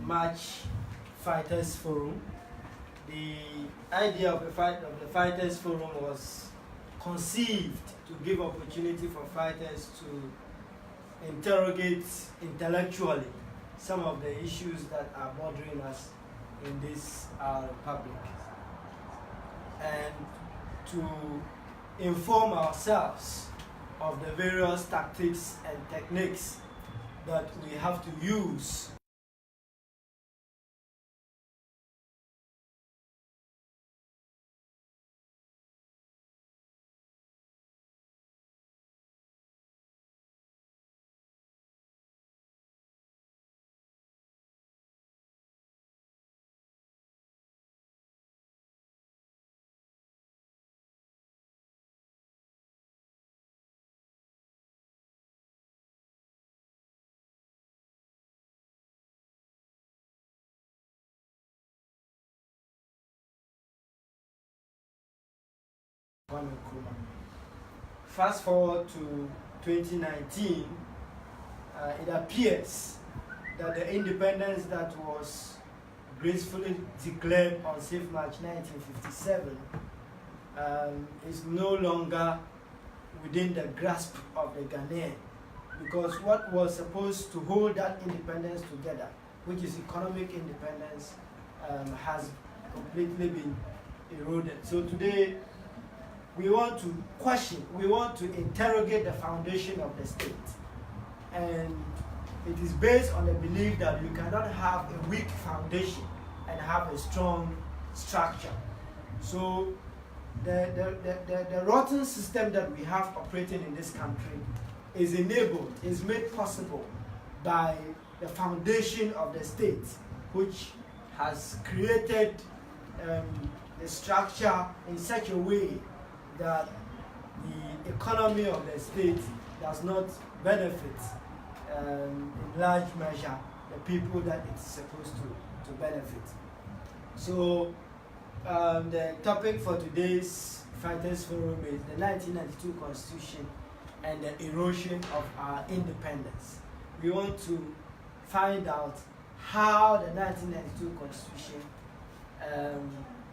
March Fighters Forum. The idea of the Fighters Forum was conceived to give opportunity for fighters to interrogate intellectually some of the issues that are bothering us in this republic, and to inform ourselves of the various tactics and techniques that we have to use Fast forward to 2019, it appears that the independence that was gracefully declared on 6th March 1957 is no longer within the grasp of the Ghanaian, because what was supposed to hold that independence together, which is economic independence, has completely been eroded. So today, we want to question, we want to interrogate the foundation of the state. And it is based on the belief that you cannot have a weak foundation and have a strong structure. So the rotten system that we have operating in this country is enabled, is made possible by the foundation of the state, which has created a structure in such a way that the economy of the state does not benefit in large measure the people that it's supposed to benefit. So the topic for today's Fighters Forum is the 1992 Constitution and the erosion of our independence. We want to find out how the 1992 Constitution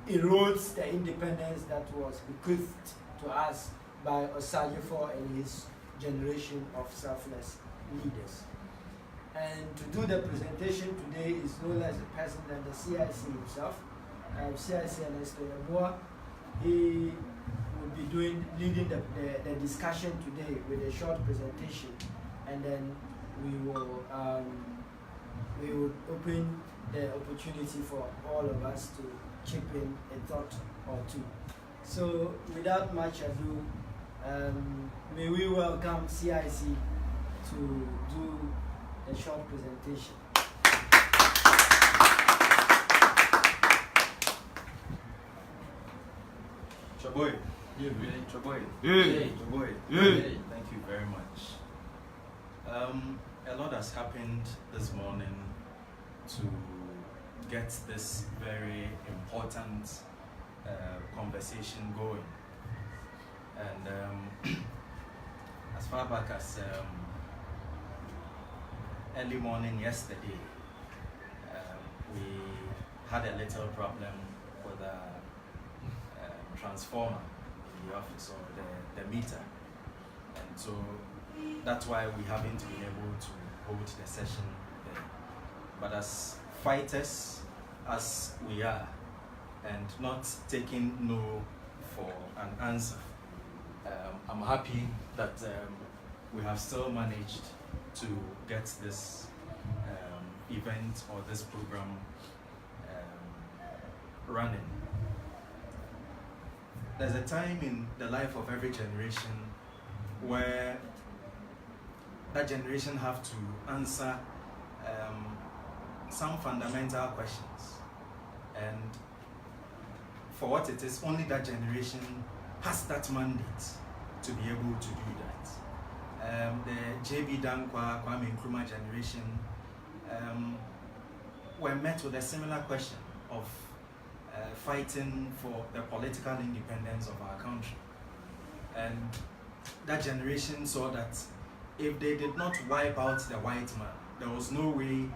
erodes the independence that was bequeathed to us by Osagyefo and his generation of selfless leaders. And to do the presentation today is no less a person than the CIC himself, CIC Ernesto Yeboah. He will be leading the discussion today with a short presentation, and then we will open the opportunity for all of us to chip in a thought or two. So without much ado, may we welcome CIC to do a short presentation. Chaboy. Chaboy. Chaboy. Thank you very much. A lot has happened this morning to get this very important conversation going. And as far back as early morning yesterday, we had a little problem with a transformer in the office, or the meter. And so that's why we haven't been able to hold the session there. But as fighters as we are, and not taking no for an answer, I'm happy that we have still managed to get this event or this program running. There's a time in the life of every generation where that generation have to answer some fundamental questions, and for what it is, only that generation has that mandate to be able to do that. The J.B. Dankwa, Kwame Nkrumah generation were met with a similar question of fighting for the political independence of our country. And that generation saw that if they did not wipe out the white man, there was no way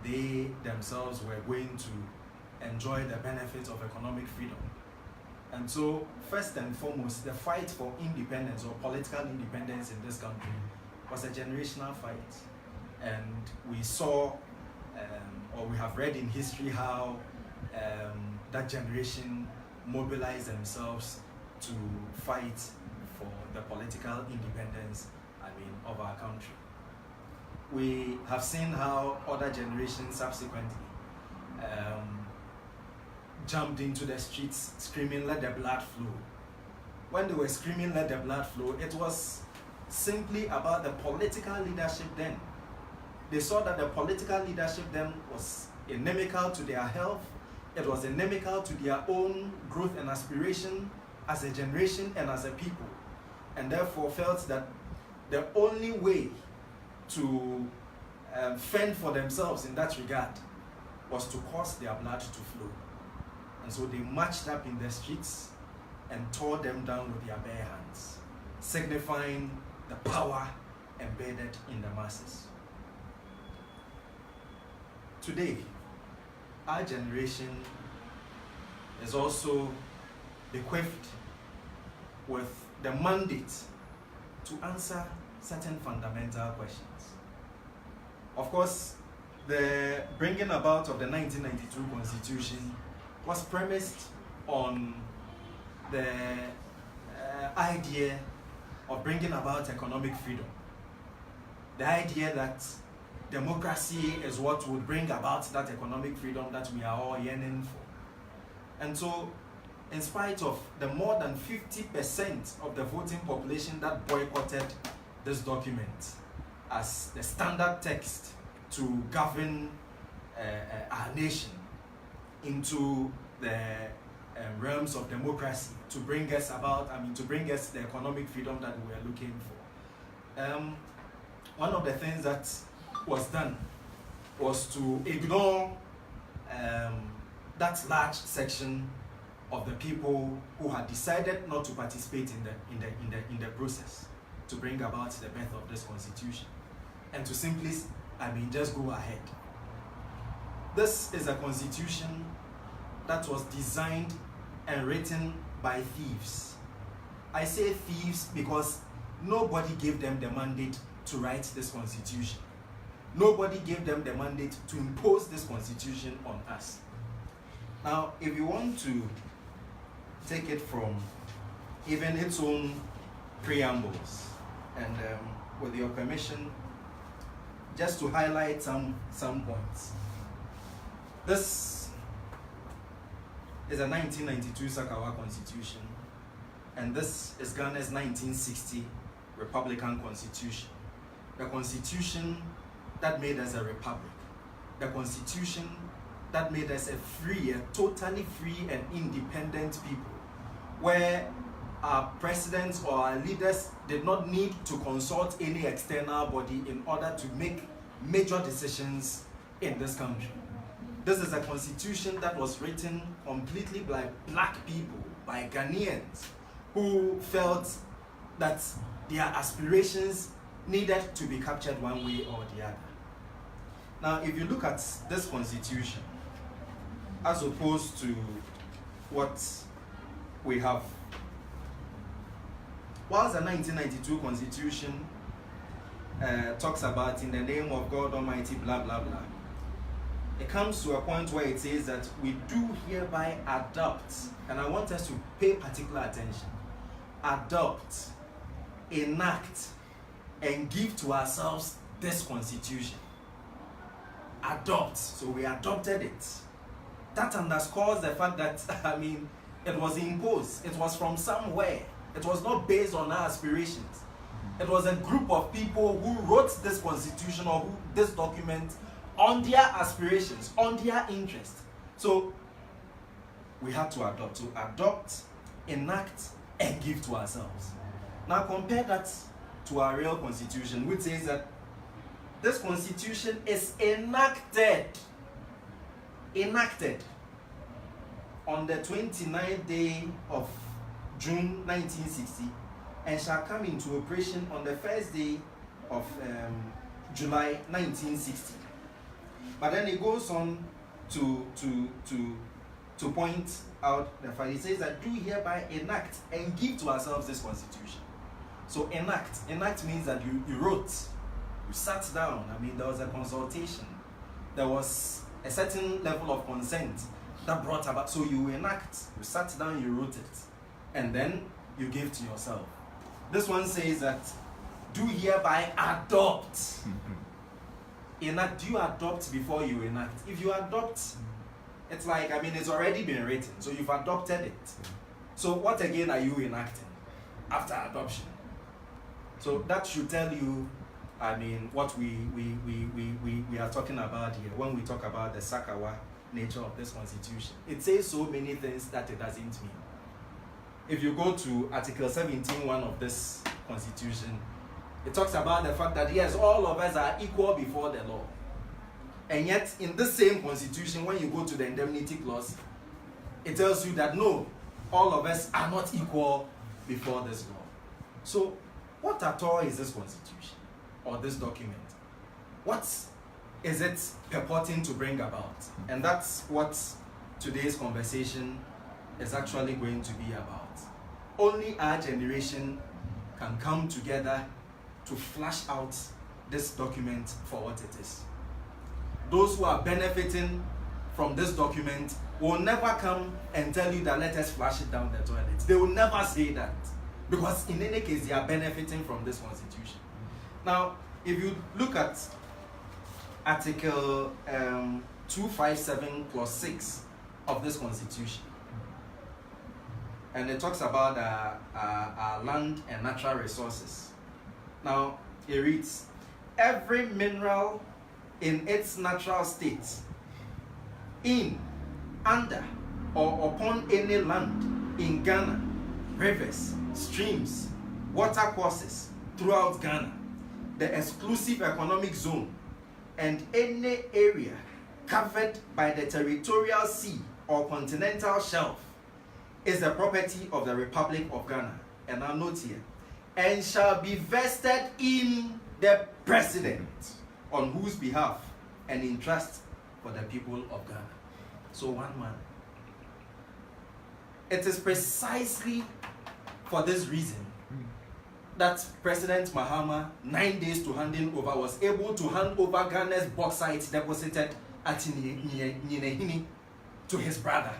they themselves were going to enjoy the benefits of economic freedom. And so, first and foremost, the fight for independence or political independence in this country was a generational fight. And we saw, or we have read in history how that generation mobilized themselves to fight for the political independence, of our country. We have seen how other generations subsequently jumped into the streets screaming, "Let the blood flow." When they were screaming, "Let the blood flow," it was simply about the political leadership then. They saw that the political leadership then was inimical to their health, it was inimical to their own growth and aspiration as a generation and as a people, and therefore felt that the only way to fend for themselves in that regard was to cause their blood to flow. And so they marched up in the streets and tore them down with their bare hands, signifying the power embedded in the masses. Today, our generation is also equipped with the mandate to answer certain fundamental questions. Of course, the bringing about of the 1992 Constitution was premised on the idea of bringing about economic freedom. The idea that democracy is what would bring about that economic freedom that we are all yearning for. And so, in spite of the more than 50% of the voting population that boycotted this document as the standard text to govern our nation into the realms of democracy, to bring us about, to bring us the economic freedom that we are looking for. One of the things that was done was to ignore that large section of the people who had decided not to participate in the process to bring about the birth of this constitution, and to simply just go ahead. This is a constitution that was designed and written by thieves. I say thieves because nobody gave them the mandate to write this constitution. Nobody gave them the mandate to impose this constitution on us. Now, if you want to take it from even its own preambles, and with your permission, just to highlight some points. This is a 1992 Sakawa Constitution, and this is Ghana's 1960 Republican Constitution. The constitution that made us a republic. The constitution that made us a totally free and independent people, where our presidents or our leaders did not need to consult any external body in order to make major decisions in this country. This is a constitution that was written completely by black people, by Ghanaians, who felt that their aspirations needed to be captured one way or the other. Now, if you look at this constitution, as opposed to what we have, whilst the 1992 Constitution talks about in the name of God Almighty, blah, blah, blah, it comes to a point where it says that we do hereby adopt, and I want us to pay particular attention, adopt, enact, and give to ourselves this constitution. Adopt, so we adopted it. That underscores the fact that, it was imposed. It was from somewhere. It was not based on our aspirations. It was a group of people who wrote this constitution or this document on their aspirations, on their interest. So we had to adopt. To adopt, enact, and give to ourselves. Now compare that to our real constitution, which says that this constitution is enacted on the 29th day of June 1960 and shall come into operation on the first day of July 1960. But then he goes on to point out the fact. He says that do hereby enact and give to ourselves this constitution. So enact means that you wrote, you sat down. I mean, there was a consultation, there was a certain level of consent that brought about. So you enact, you sat down, you wrote it, and then you gave to yourself. This one says that do hereby adopt. Enact, do you adopt before you enact? If you adopt, it's like, I mean, it's already been written, so you've adopted it. So what again are you enacting after adoption? So that should tell you, I mean, what we are talking about here when we talk about the Sakawa nature of this constitution. It says so many things that it doesn't mean. If you go to Article 17.1 of this constitution, it talks about the fact that yes, all of us are equal before the law. And yet, in this same constitution, when you go to the indemnity clause, it tells you that no, all of us are not equal before this law. So, what at all is this constitution or this document? What is it purporting to bring about? And that's what today's conversation is actually going to be about. Only our generation can come together to flash out this document for what it is. Those who are benefiting from this document will never come and tell you that let us flush it down the toilet. They will never say that, because in any case they are benefiting from this constitution. Now, if you look at Article 257 clause 6 of this constitution, and it talks about land and natural resources. Now, it reads, every mineral in its natural state, in, under, or upon any land in Ghana, rivers, streams, watercourses throughout Ghana, the exclusive economic zone, and any area covered by the territorial sea or continental shelf is the property of the Republic of Ghana. And I'll note here, and shall be vested in the President, on whose behalf and in trust for the people of Ghana. So one man. It is precisely for this reason that President Mahama, 9 days to handing over, was able to hand over Ghana's bauxite deposited at Nyinehini to his brother.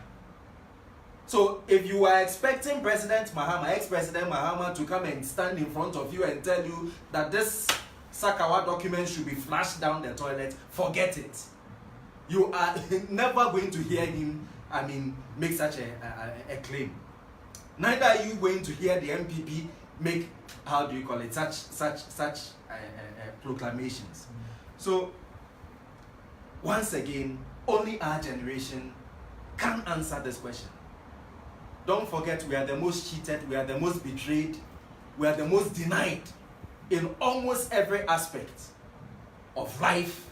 So if you are expecting President Mahama, ex-President Mahama, to come and stand in front of you and tell you that this Sakawa document should be flushed down the toilet, forget it. You are never going to hear him, I mean, make such a claim. Neither are you going to hear the MPP make, how do you call it, such proclamations. So, once again, only our generation can answer this question. Don't forget, we are the most cheated, we are the most betrayed, we are the most denied in almost every aspect of life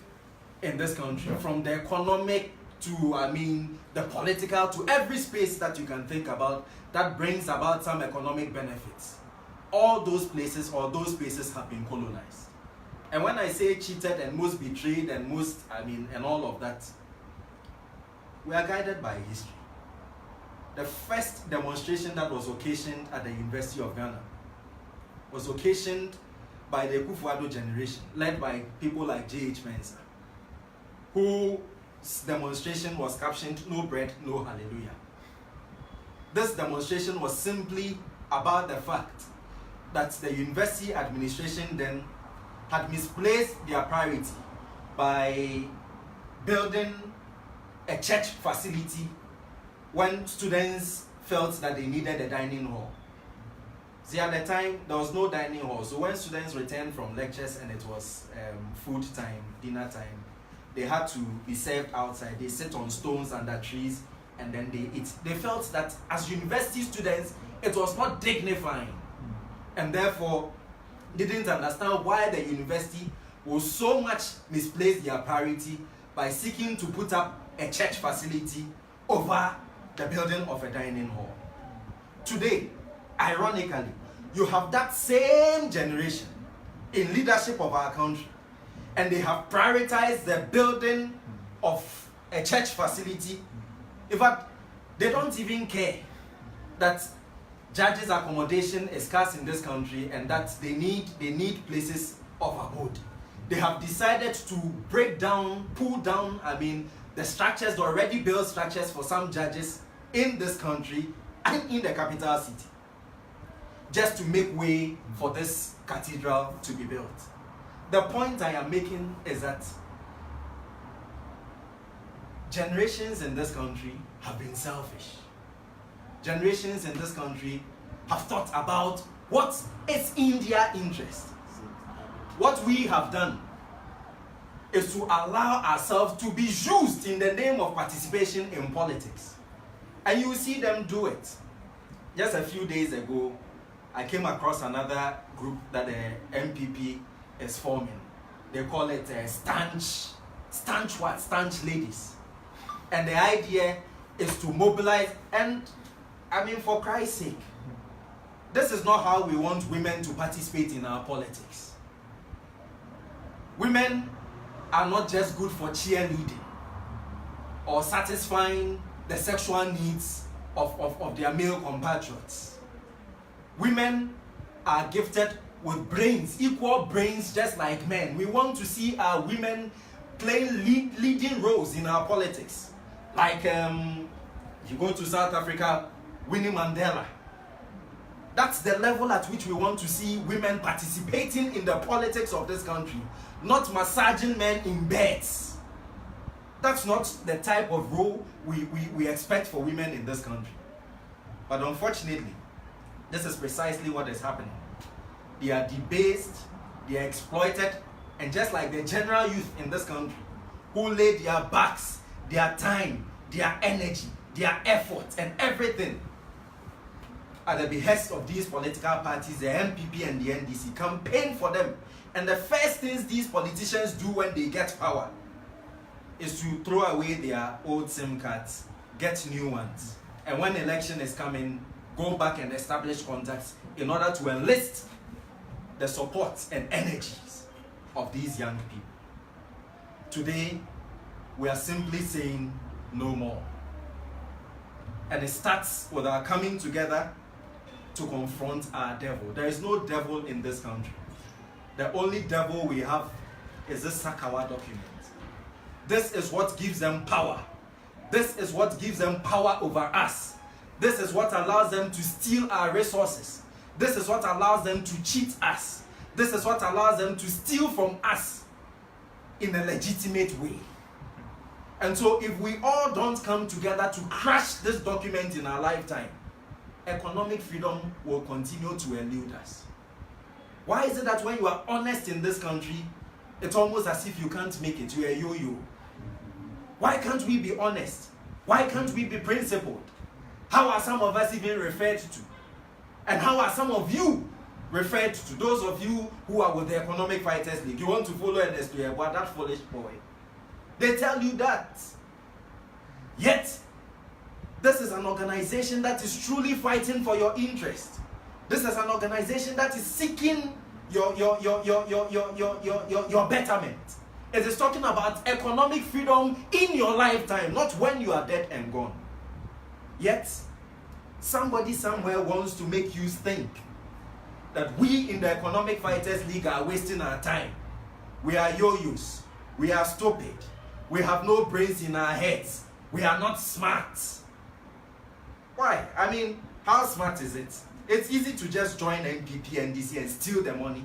in this country, from the economic to, I mean, the political, to every space that you can think about that brings about some economic benefits. All those places or those spaces have been colonized. And when I say cheated and most betrayed and most, I mean, and all of that, we are guided by history. The first demonstration that was occasioned at the University of Ghana was occasioned by the Kufuor generation, led by people like J.H. Mensah, whose demonstration was captioned, "No bread, no hallelujah." This demonstration was simply about the fact that the university administration then had misplaced their priority by building a church facility when students felt that they needed a dining hall. See, at the time, there was no dining hall. So when students returned from lectures and it was food time, dinner time, they had to be served outside. They sit on stones under trees and then they eat. They felt that as university students, it was not dignifying. And therefore, didn't understand why the university will so much misplace their priority by seeking to put up a church facility over the building of a dining hall. Today, ironically, you have that same generation in leadership of our country and they have prioritized the building of a church facility. In fact, they don't even care that judges' accommodation is scarce in this country and that they need places of abode. They have decided to pull down, the structures, the already built structures for some judges in this country and in the capital city, just to make way for this cathedral to be built. The point I am making is that generations in this country have been selfish. Generations in this country have thought about what is in their interest. What we have done is to allow ourselves to be used in the name of participation in politics. And you see them do it. Just a few days ago, I came across another group that the MPP is forming. They call it Stanch Ladies. And the idea is to mobilize, and for Christ's sake, this is not how we want women to participate in our politics. Women are not just good for cheerleading or satisfying the sexual needs of their male compatriots. Women are gifted with brains, equal brains, just like men. We want to see our women playing leading roles in our politics. Like, you go to South Africa, Winnie Mandela. That's the level at which we want to see women participating in the politics of this country, not massaging men in beds. That's not the type of role we expect for women in this country. But unfortunately, this is precisely what is happening. They are debased, they are exploited, and just like the general youth in this country, who lay their backs, their time, their energy, their effort, and everything at the behest of these political parties, the MPP and the NDC, campaign for them. And the first things these politicians do when they get power is to throw away their old SIM cards, get new ones. And when election is coming, go back and establish contacts in order to enlist the support and energies of these young people. Today, we are simply saying no more. And it starts with our coming together to confront our devil. There is no devil in this country. The only devil we have is this Sakawa document. This is what gives them power. This is what gives them power over us. This is what allows them to steal our resources. This is what allows them to cheat us. This is what allows them to steal from us in a legitimate way. And so if we all don't come together to crush this document in our lifetime, economic freedom will continue to elude us. Why is it that when you are honest in this country, it's almost as if you can't make it, you are yo-yo? Why can't we be honest? Why can't we be principled? How are some of us even referred to? And how are some of you referred to? Those of you who are with the Economic Fighters League, you want to follow Ernest Tuyebwa, that foolish boy. They tell you that. Yet, this is an organization that is truly fighting for your interest. This is an organization that is seeking your betterment. It is talking about economic freedom in your lifetime, not when you are dead and gone. Yet, somebody somewhere wants to make you think that we in the Economic Fighters League are wasting our time. We are yo-yos. We are stupid. We have no brains in our heads. We are not smart. Why? How smart is it? It's easy to just join MPP, NDC and steal the money.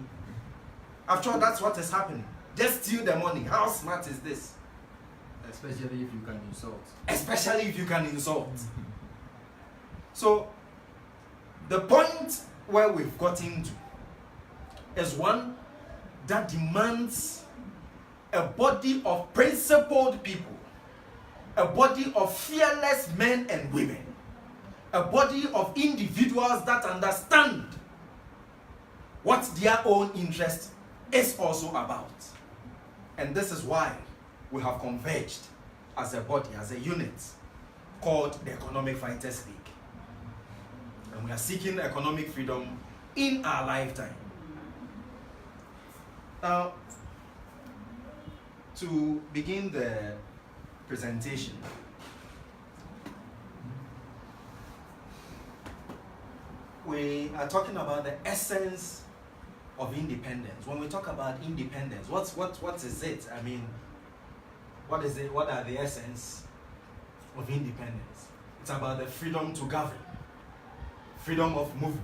After all, that's what is happening. Just steal the money. How smart is this? Especially if you can insult. Especially if you can insult. So, the point where we've gotten to is one that demands a body of principled people, a body of fearless men and women, a body of individuals that understand what their own interest is also about. And this is why we have converged as a body, as a unit, called the Economic Fighters League. And we are seeking economic freedom in our lifetime. Now, to begin the presentation, we are talking about the essence of independence. When we talk about independence, what is it? I mean, what is it? What are the essence of independence? It's about the freedom to govern, freedom of movement.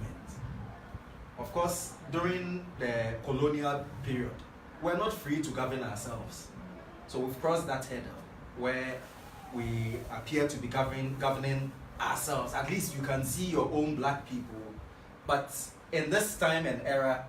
Of course, during the colonial period, we're not free to govern ourselves. So we've crossed that hurdle where we appear to be governing ourselves. At least you can see your own black people. But in this time and era,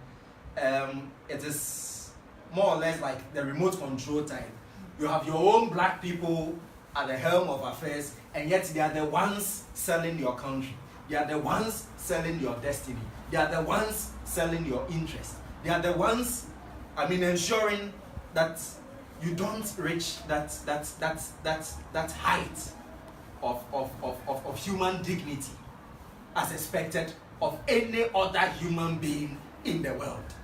it is more or less like the remote control time. You have your own black people at the helm of affairs, and yet they are the ones selling your country. They are the ones selling your destiny. They are the ones selling your interest. They are the ones, ensuring that you don't reach that height of human dignity as expected of any other human being in the world.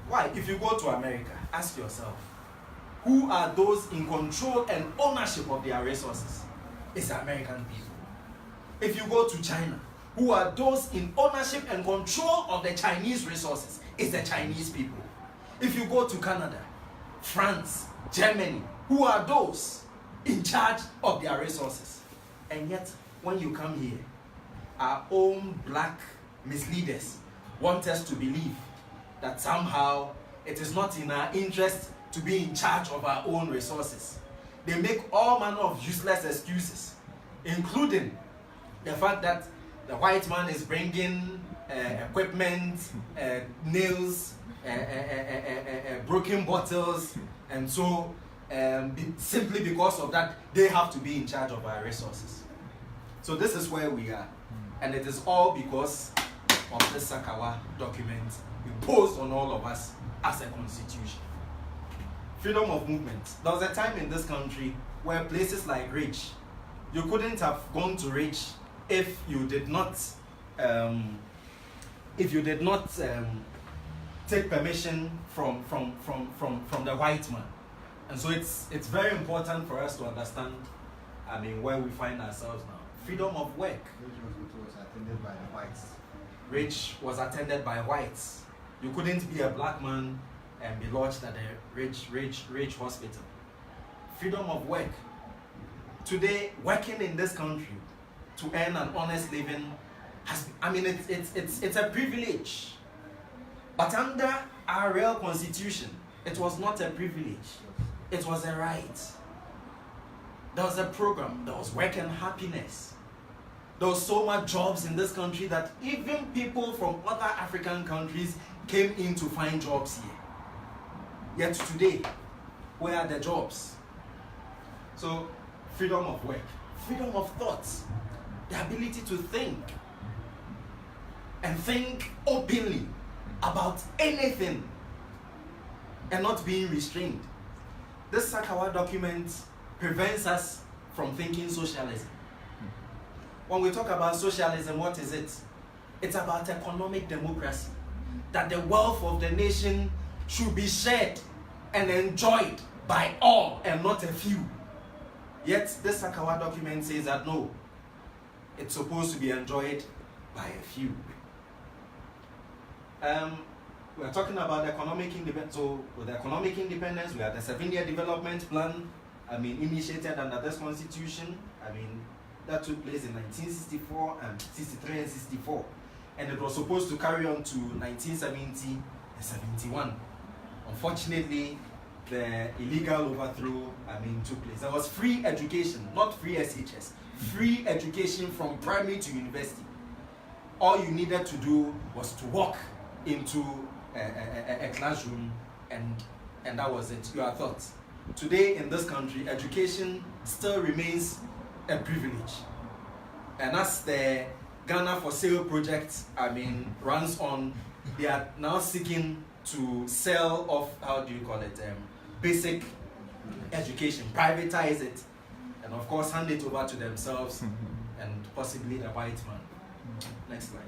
Why? If you go to America, ask yourself, who are those in control and ownership of their resources? It's the American people. If you go to China, who are those in ownership and control of the Chinese resources? It's the Chinese people. If you go to Canada, France, Germany, who are those in charge of their resources? And yet, when you come here, our own black misleaders want us to believe that somehow it is not in our interest to be in charge of our own resources. They make all manner of useless excuses, including the fact that the white man is bringing equipment, nails, broken bottles, and so simply because of that, they have to be in charge of our resources. So this is where we are. And it is all because of this Sakawa document imposed on all of us as a constitution. Freedom of movement. There was a time in this country where places like Ridge, you couldn't have gone to Ridge if you did not take permission from the white man. And so it's very important for us to understand, where we find ourselves now. Freedom of work. Which was attended by the whites. Ridge was attended by whites. You couldn't be a black man and be lodged at a Ridge hospital. Freedom of work. Today, working in this country to earn an honest living it's a privilege. But under our real constitution, it was not a privilege. It was a right. There was a program. There was work and happiness. There was so much jobs in this country that even people from other African countries came in to find jobs here. Yet today, where are the jobs? So, freedom of work, freedom of thought, the ability to think, and think openly about anything and not being restrained. This Sakawa document prevents us from thinking socialism. When we talk about socialism, what is it? It's about economic democracy, that the wealth of the nation should be shared and enjoyed by all and not a few. Yet this Sakawa document says that no, it's supposed to be enjoyed by a few. We are talking about economic independence. So with economic independence, we have the 7-year development plan, initiated under this constitution. That took place in 1964 and 63 and 64. And it was supposed to carry on to 1970 and 71. Unfortunately, the illegal overthrow, took place. There was free education, not free SHS, free education from primary to university. All you needed to do was to walk into a classroom and that was it. You are taught. Today in this country, education still remains a privilege. And as the Ghana for Sale project, runs on, they are now seeking to sell off, basic education, privatize it, and of course hand it over to themselves and possibly the white man. Next slide.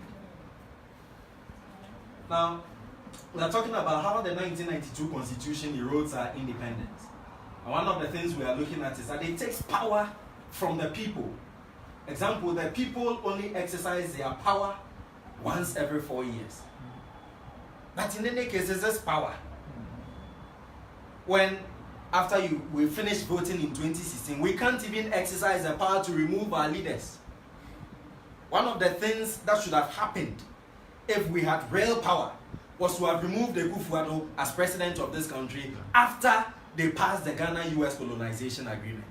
Now, we are talking about how the 1992 Constitution erodes our independence. And one of the things we are looking at is that it takes power from the people. Example, the people only exercise their power once every 4 years. But in any case, this power. When after we finished voting in 2016, we can't even exercise the power to remove our leaders. One of the things that should have happened if we had real power was to have removed the Akufo-Addo as president of this country after they passed the Ghana-US colonization agreement.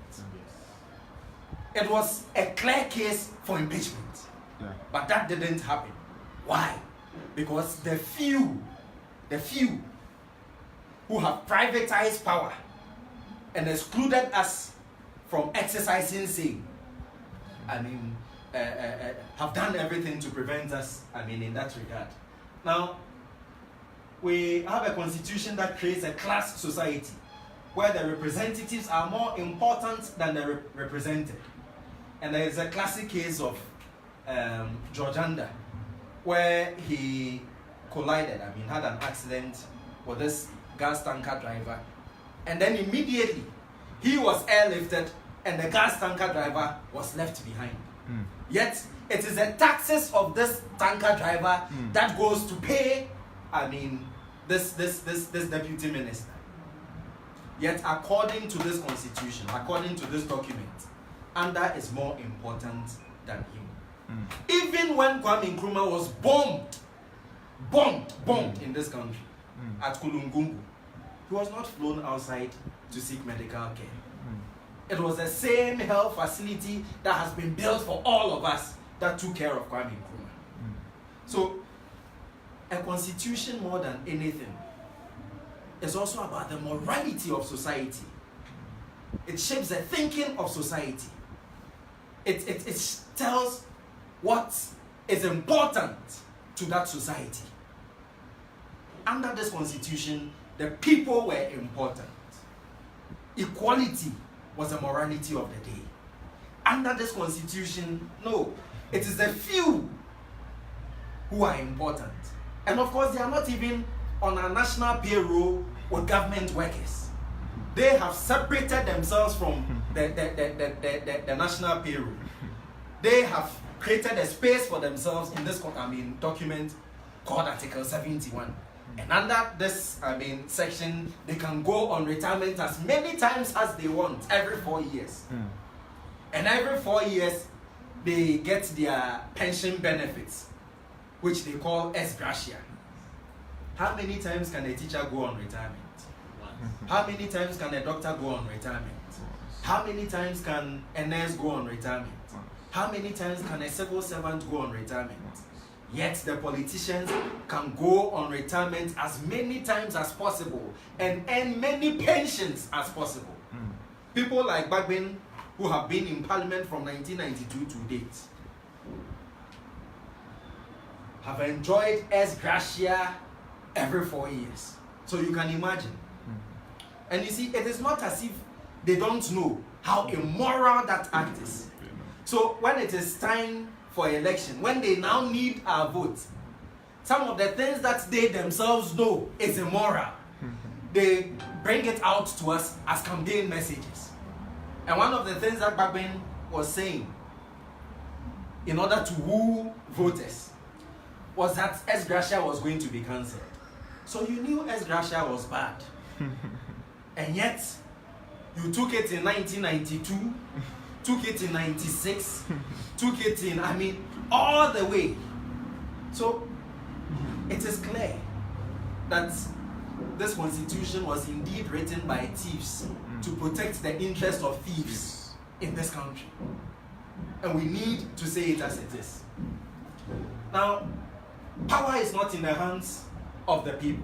It was a clear case for impeachment. Yeah. But that didn't happen. Why? Because the few who have privatized power and excluded us from exercising say, have done everything to prevent us, in that regard. Now, we have a constitution that creates a class society where the representatives are more important than the represented. And there is a classic case of George Anda, where he collided, had an accident with this gas tanker driver. And then immediately, he was airlifted and the gas tanker driver was left behind. Yet, it is the taxes of this tanker driver that goes to pay, this deputy minister. Yet, according to this constitution, according to this document, Anda is more important than him. Even when Kwame Nkrumah was bombed in this country at Kulungungu, he was not flown outside to seek medical care. It was the same health facility that has been built for all of us that took care of Kwame Nkrumah. So, a constitution more than anything is also about the morality of society. It shapes the thinking of society. It tells what is important to that society. Under this constitution, the people were important. Equality was the morality of the day. Under this constitution, no, it is the few who are important. And of course, they are not even on a national payroll with government workers. They have separated themselves from the national payroll. They have created a space for themselves in this document called Article 71. And under this section, they can go on retirement as many times as they want, every 4 years. And every 4 years, they get their pension benefits, which they call ex gratia. How many times can a teacher go on retirement? How many times can a doctor go on retirement? How many times can a nurse go on retirement? How many times can a civil servant go on retirement? Yet the politicians can go on retirement as many times as possible and earn many pensions as possible. People like Bagbin, who have been in parliament from 1992 to date, have enjoyed ex gratia every 4 years. So you can imagine. And you see, it is not as if they don't know how immoral that act is. So when it is time for election, when they now need our vote, some of the things that they themselves know is immoral, they bring it out to us as campaign messages. And one of the things that Bagbin was saying in order to woo voters was that ex gratia was going to be cancelled. So you knew ex gratia was bad. And yet, you took it in 1992, took it in 96, took it in, all the way. So, it is clear that this constitution was indeed written by thieves to protect the interests of thieves in this country. And we need to say it as it is. Now, power is not in the hands of the people.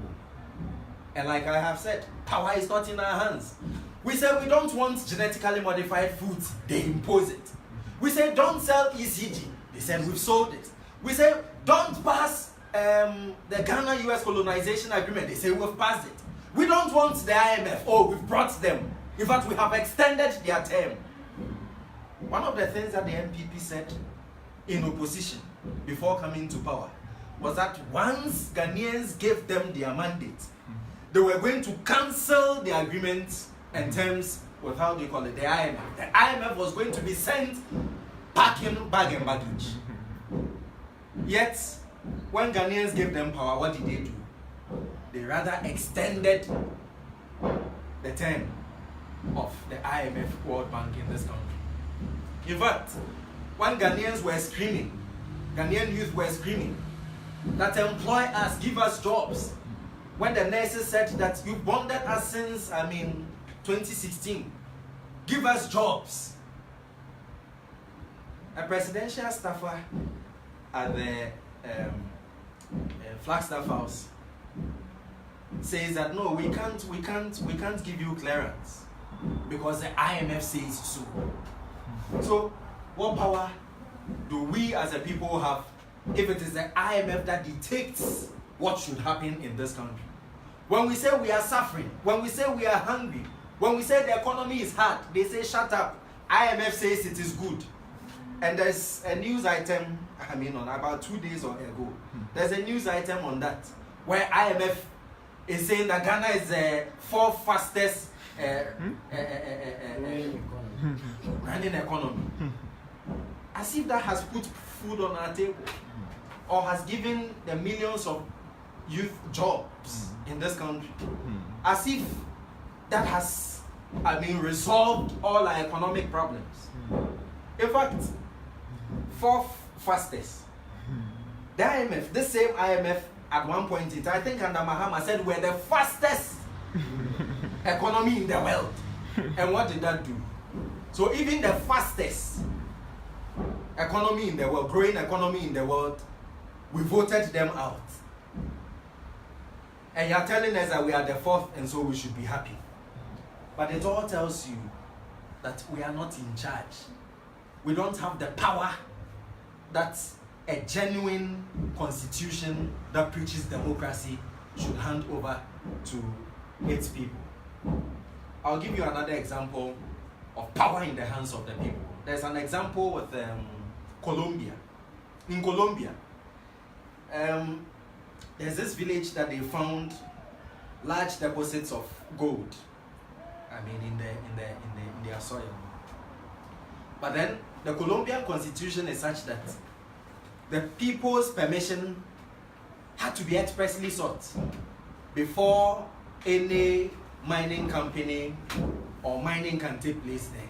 And like I have said, power is not in our hands. We say we don't want genetically modified foods, they impose it. We say don't sell ECG, they said we've sold it. We say don't pass the Ghana-US colonization agreement, they say we've passed it. We don't want the IMF, we've brought them. In fact, we have extended their term. One of the things that the MPP said in opposition before coming to power was that once Ghanaians gave them their mandate, they were going to cancel the agreement in terms with, how do you call it, the IMF. The IMF was going to be sent packing bag and baggage. Yet, when Ghanaians gave them power, what did they do? They rather extended the term of the IMF World Bank in this country. In fact, when Ghanaians were screaming, Ghanaian youth were screaming that employ us, give us jobs. When the nurses said that you bonded us since, 2016, give us jobs. A presidential staffer at the Flagstaff House says that no, we can't give you clearance because the IMF says so. So, what power do we as a people have if it is the IMF that dictates what should happen in this country? When we say we are suffering, when we say we are hungry, when we say the economy is hard, they say shut up. IMF says it is good. And there's a news item, on about 2 days ago, there's a news item on that, where IMF is saying that Ghana is the fourth fastest running economy. As if that has put food on our table, or has given the millions of youth jobs in this country. As if that has, resolved all our economic problems. In fact, fourth fastest. The IMF, this same IMF, at one point in time, I think under Mahama said we're the fastest economy in the world. And what did that do? So even the fastest economy in the world, growing economy in the world, we voted them out. And you're telling us that we are the fourth and so we should be happy. But it all tells you that we are not in charge. We don't have the power that a genuine constitution that preaches democracy should hand over to its people. I'll give you another example of power in the hands of the people. There's an example with Colombia. In Colombia, there's this village that they found large deposits of gold. In their soil. But then the Colombian constitution is such that the people's permission had to be expressly sought before any mining company or mining can take place there.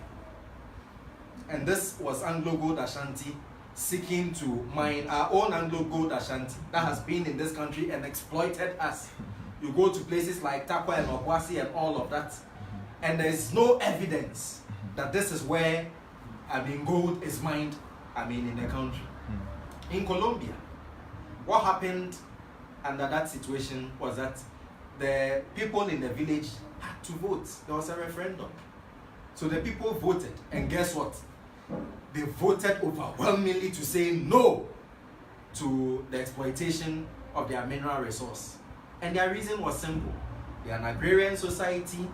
And this was Anglo Gold Ashanti seeking to mine our own Anglo Gold Ashanti that has been in this country and exploited us. You go to places like Takwa and Okwasi and all of that, and there is no evidence that this is where gold is mined in the country. In Colombia, what happened under that situation was that the people in the village had to vote. There was a referendum. So the people voted, and guess what? They voted overwhelmingly to say no to the exploitation of their mineral resource. And their reason was simple. They are an agrarian society.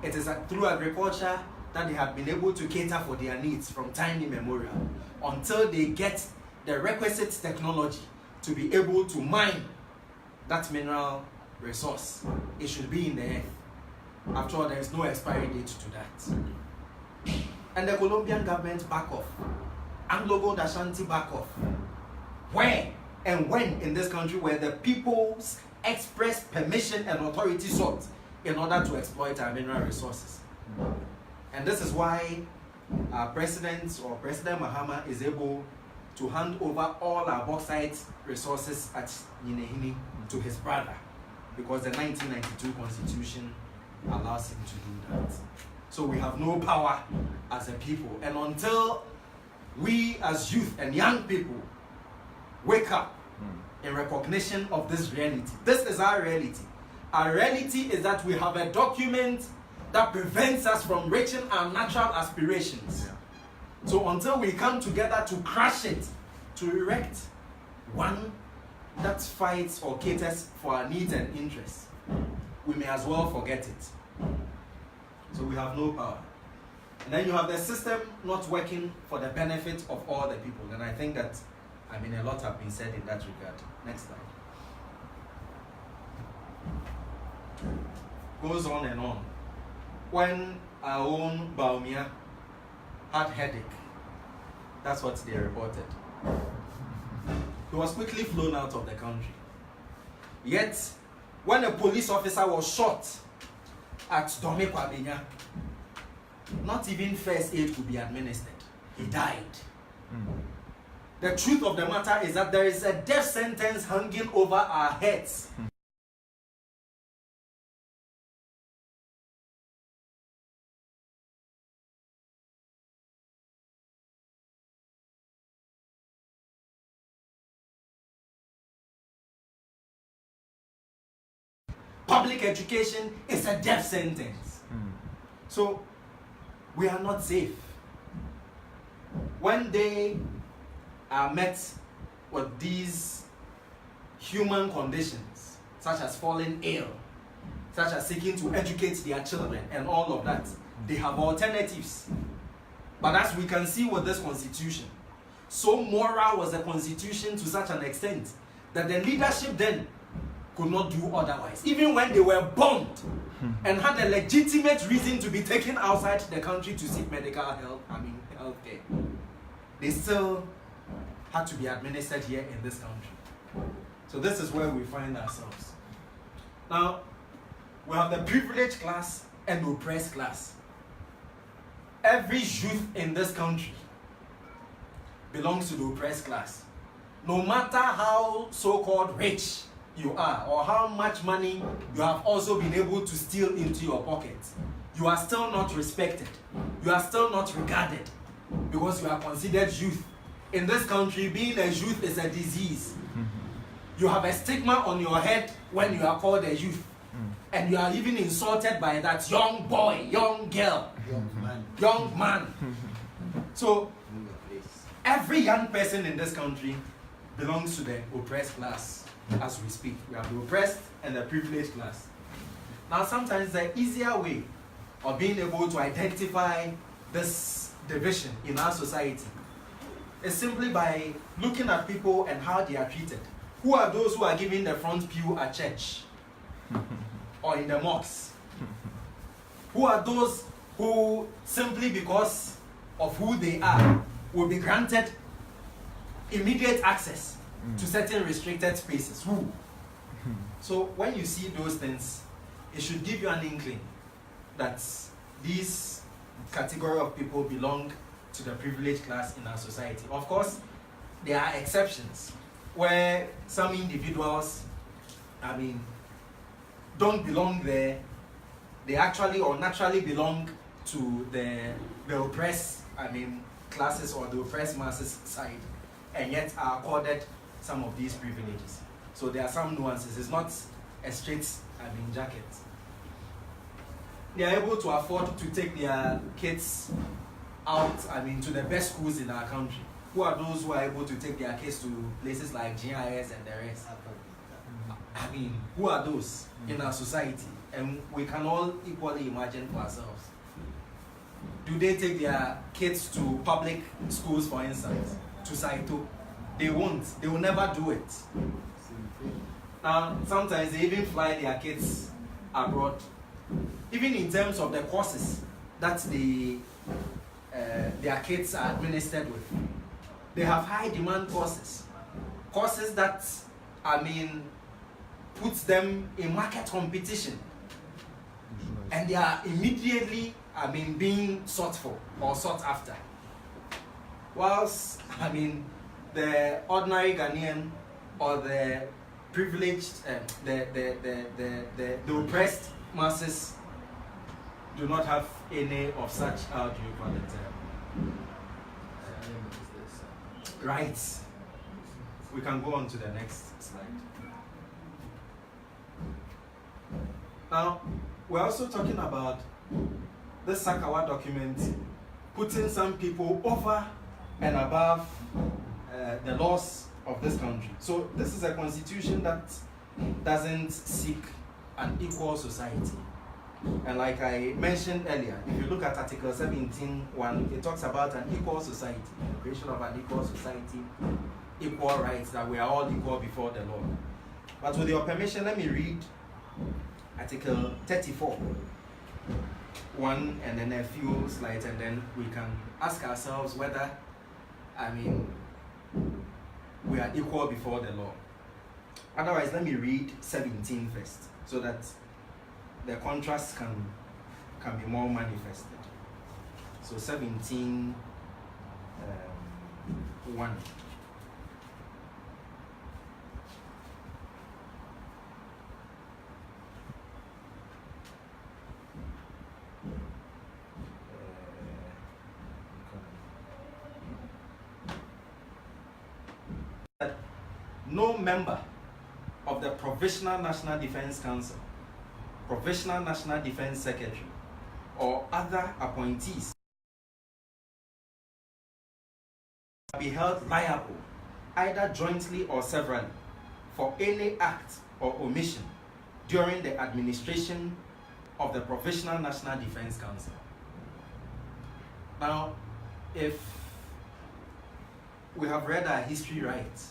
It is through agriculture that they have been able to cater for their needs from time immemorial until they get the requisite technology to be able to mine that mineral resource. It should be in the earth. After all, there is no expiry date to that. And the Colombian government back off. Anglo Gold Ashanti back off. Where and when in this country were the people's express permission and authority sought in order to exploit our mineral resources? And this is why our president or President Mahama is able to hand over all our bauxite resources at Yinehini to his brother, because the 1992 Constitution allows him to do that. So we have no power as a people. And until we as youth and young people wake up in recognition of this reality, this is our reality. Our reality is that we have a document that prevents us from reaching our natural aspirations. So until we come together to crush it, to erect one that fights or caters for our needs and interests, we may as well forget it. So we have no power. And then you have the system not working for the benefit of all the people. And I think that, a lot have been said in that regard. Next slide. Goes on and on. when our own Baumia had headache, that's what they reported. He was quickly flown out of the country. Yet, when a police officer was shot at Dome Kwabenya, not even first aid could be administered. He died. The truth of the matter is that there is a death sentence hanging over our heads. Public education is a death sentence. So, we are not safe. When they are met with these human conditions, such as falling ill, such as seeking to educate their children, and all of that, they have alternatives. But as we can see with this constitution, so moral was the constitution to such an extent that the leadership then could not do otherwise. Even when they were bombed and had a legitimate reason to be taken outside the country to seek medical help, healthcare, they still had to be administered here in this country. So this is where we find ourselves. Now, we have the privileged class and oppressed class. Every youth in this country belongs to the oppressed class. No matter how so-called rich you are or how much money you have also been able to steal into your pockets, you are still not respected. You are still not regarded because you are considered youth. In this country, being a youth is a disease. You have a stigma on your head when you are called a youth. And you are even insulted by that young boy, young girl, young man. So, every young person in this country belongs to the oppressed class. As we speak, we have the oppressed and the privileged class. Now, sometimes the easier way of being able to identify this division in our society is simply by looking at people and how they are treated. Who are those who are given the front pew at church or in the mosques? Who are those who, simply because of who they are, will be granted immediate access to certain restricted spaces? Who? So when you see those things, it should give you an inkling that these category of people belong to the privileged class in our society. Of course, there are exceptions where some individuals, don't belong there. They actually or naturally belong to the oppressed, classes or the oppressed masses side, and yet are accorded some of these privileges. So there are some nuances. It's not a straight, jacket. They are able to afford to take their kids out, to the best schools in our country. Who are those who are able to take their kids to places like GIS and the rest? Who are those in our society? And we can all equally imagine for ourselves. Do they take their kids to public schools, for instance, to Saito? They won't. They will never do it. Now, sometimes they even fly their kids abroad. Even in terms of the courses that their kids are administered with. They have high demand courses. Courses that, puts them in market competition. And they are immediately, being sought for or sought after. Whilst, the ordinary Ghanaian or the privileged, the oppressed masses do not have any of such, how do you call it, rights. We can go on to the next slide. Now, we're also talking about the Sakawa document putting some people over and above the laws of this country. So this is a constitution that doesn't seek an equal society. And like I mentioned earlier, if you look at Article 17.1, it talks about an equal society, the creation of an equal society, equal rights, that we are all equal before the law. But with your permission, let me read Article 34. one and then a few slides, and then we can ask ourselves whether, we are equal before the law. Otherwise, let me read 17 first, so that the contrast can be more manifested. So 17, 1. No member of the Provisional National Defense Council, Provisional National Defense Secretary, or other appointees be held liable, either jointly or severally, for any act or omission during the administration of the Provisional National Defense Council. Now, if we have read our history right,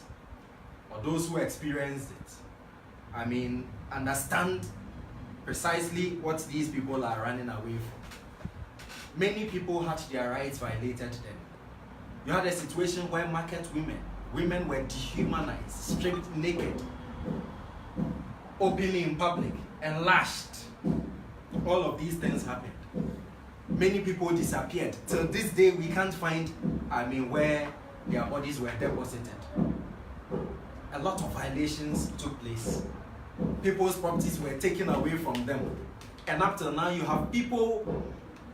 or those who experienced it, understand precisely what these people are running away from. Many people had their rights violated then. You had a situation where market women were dehumanized, stripped naked, openly in public, and lashed. All of these things happened. Many people disappeared. Till this day, we can't find, where their bodies were deposited. A lot of violations took place. People's properties were taken away from them. And up till now, you have people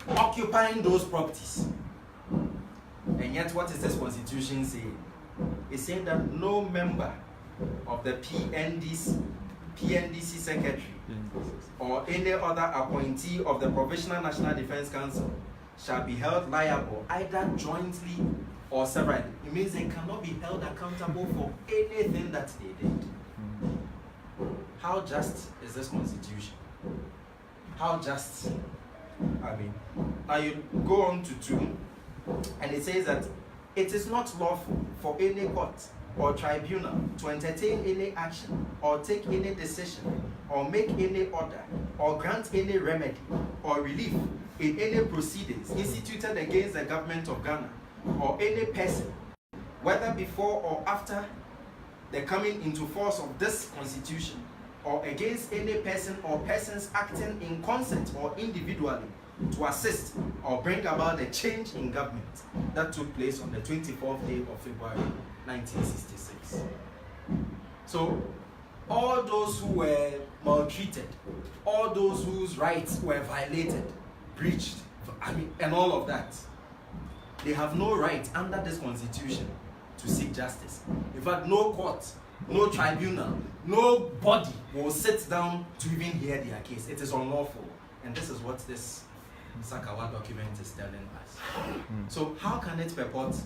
occupying those properties. And yet, what is this constitution saying? It's saying that no member of the PNDC secretary or any other appointee of the Provisional National Defense Council shall be held liable either jointly or severally. It means they cannot be held accountable for anything that they did. How just is this constitution? How just? Now you go on to 2, and it says that it is not lawful for any court or tribunal to entertain any action or take any decision or make any order or grant any remedy or relief in any proceedings instituted against the government of Ghana or any person, whether before or after the coming into force of this constitution, or against any person or persons acting in concert or individually to assist or bring about the change in government that took place on the 24th day of February 1966. So, all those who were maltreated, all those whose rights were violated, breached, and all of that, they have no right under this constitution to seek justice. In fact, no court, no tribunal, nobody will sit down to even hear their case. It is unlawful. And this is what this Sakawa document is telling us. So how can it purport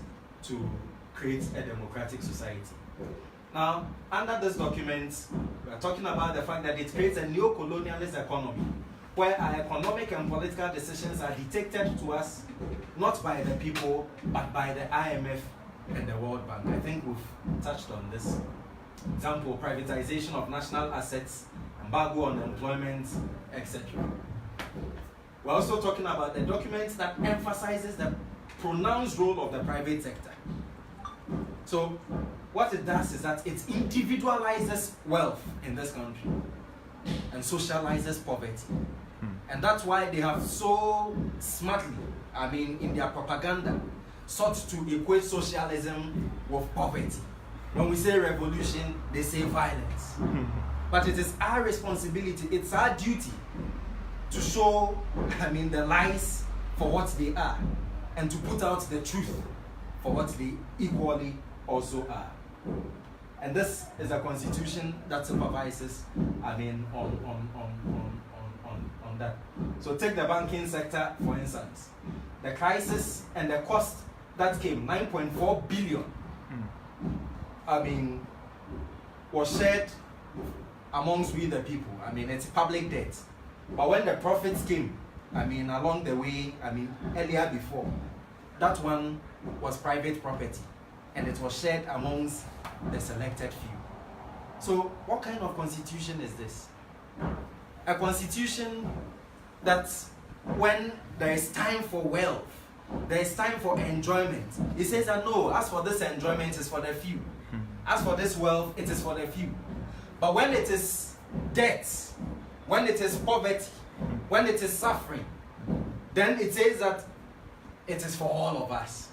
to create a democratic society? Now, under this document, we are talking about the fact that it creates a neo-colonialist economy where our economic and political decisions are dictated to us not by the people, but by the IMF and the World Bank. I think we've touched on this. Example, privatization of national assets, embargo on employment, etc. We're also talking about the document that emphasizes the pronounced role of the private sector. So, what it does is that it individualizes wealth in this country and socializes poverty. And that's why they have so smartly, in their propaganda, sought to equate socialism with poverty. When we say revolution, they say violence. But it is our responsibility, it's our duty to show, the lies for what they are, and to put out the truth for what they equally also are. And this is a constitution that supervises, on that. So take the banking sector, for instance. The crisis and the cost that came, 9.4 billion, was shared amongst we the people. It's public debt. But when the profits came, along the way, earlier before, that one was private property, and it was shared amongst the selected few. So what kind of constitution is this? A constitution that when there is time for wealth, there is time for enjoyment, he says that no, as for this enjoyment, it's for the few. As for this wealth, it is for the few. But when it is debt, when it is poverty, when it is suffering, then it says that it is for all of us.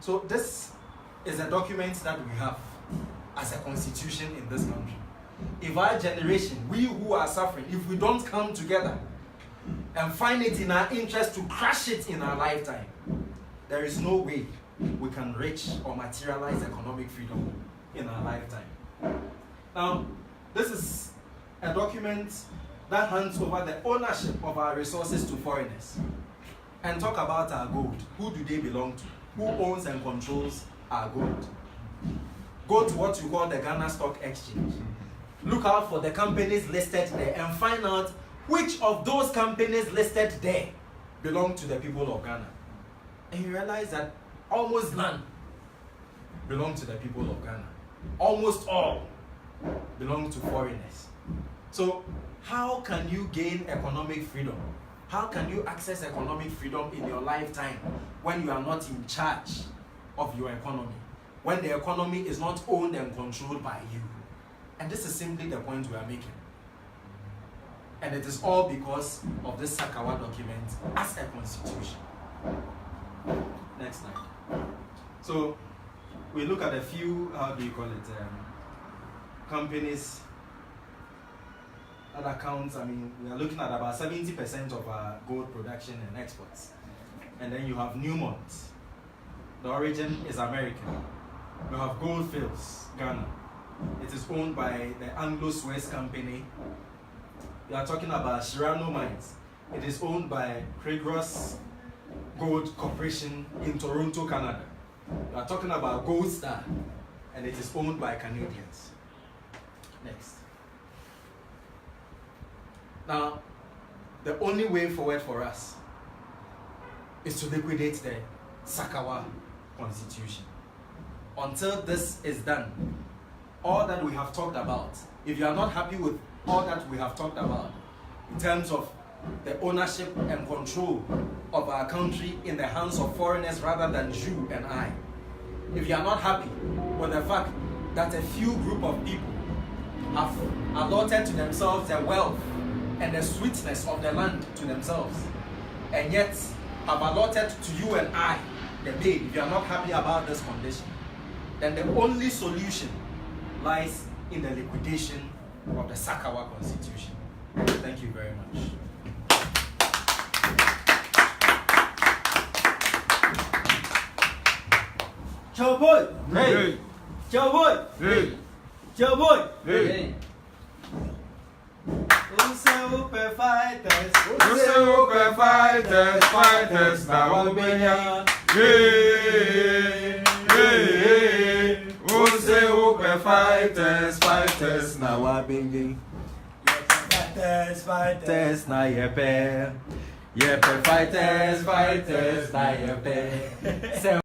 So this is a document that we have as a constitution in this country. If our generation, we who are suffering, if we don't come together and find it in our interest to crush it in our lifetime, there is no way we can reach or materialize economic freedom in our lifetime. Now, this is a document that hands over the ownership of our resources to foreigners and talk about our gold. Who do they belong to? Who owns and controls our gold? Go to what you call the Ghana Stock Exchange. Look out for the companies listed there and find out which of those companies listed there belong to the people of Ghana. And you realize that almost none belong to the people of Ghana. Almost all belong to foreigners. So how can you gain economic freedom? How can you access economic freedom in your lifetime when you are not in charge of your economy? When the economy is not owned and controlled by you? And this is simply the point we are making. And it is all because of this Sakawa document as a constitution. Next slide. So we look at a few, how do you call it, companies that accounts. I mean, we are looking at about 70% of our gold production and exports. And then you have Newmont. The origin is American. We have Goldfields, Ghana. It is owned by the Anglo-Suez Company. We are talking about Shirano Mines. It is owned by Craigros Gold Corporation in Toronto, Canada. We are talking about Gold Star, and it is owned by Canadians. Next. Now, the only way forward for us is to liquidate the Sakawa Constitution. Until this is done, all that we have talked about, if you are not happy with all that we have talked about in terms of the ownership and control of our country in the hands of foreigners rather than you and I, if you are not happy with the fact that a few group of people have allotted to themselves the wealth and the sweetness of the land to themselves, and yet have allotted to you and I the pain, if you are not happy about this condition, then the only solution lies in the liquidation of the Sakawa Constitution. Thank you very much. Joe boy! Hey! Joe boy! Hey! Joe boy! Hey! Super fighters! Super fighters, fighters, now I'm here. Hey, hey, super fighters, fighters, now I'm binging. Fighters, fighters, Na yepe, yepe fighters, fighters, na yepe.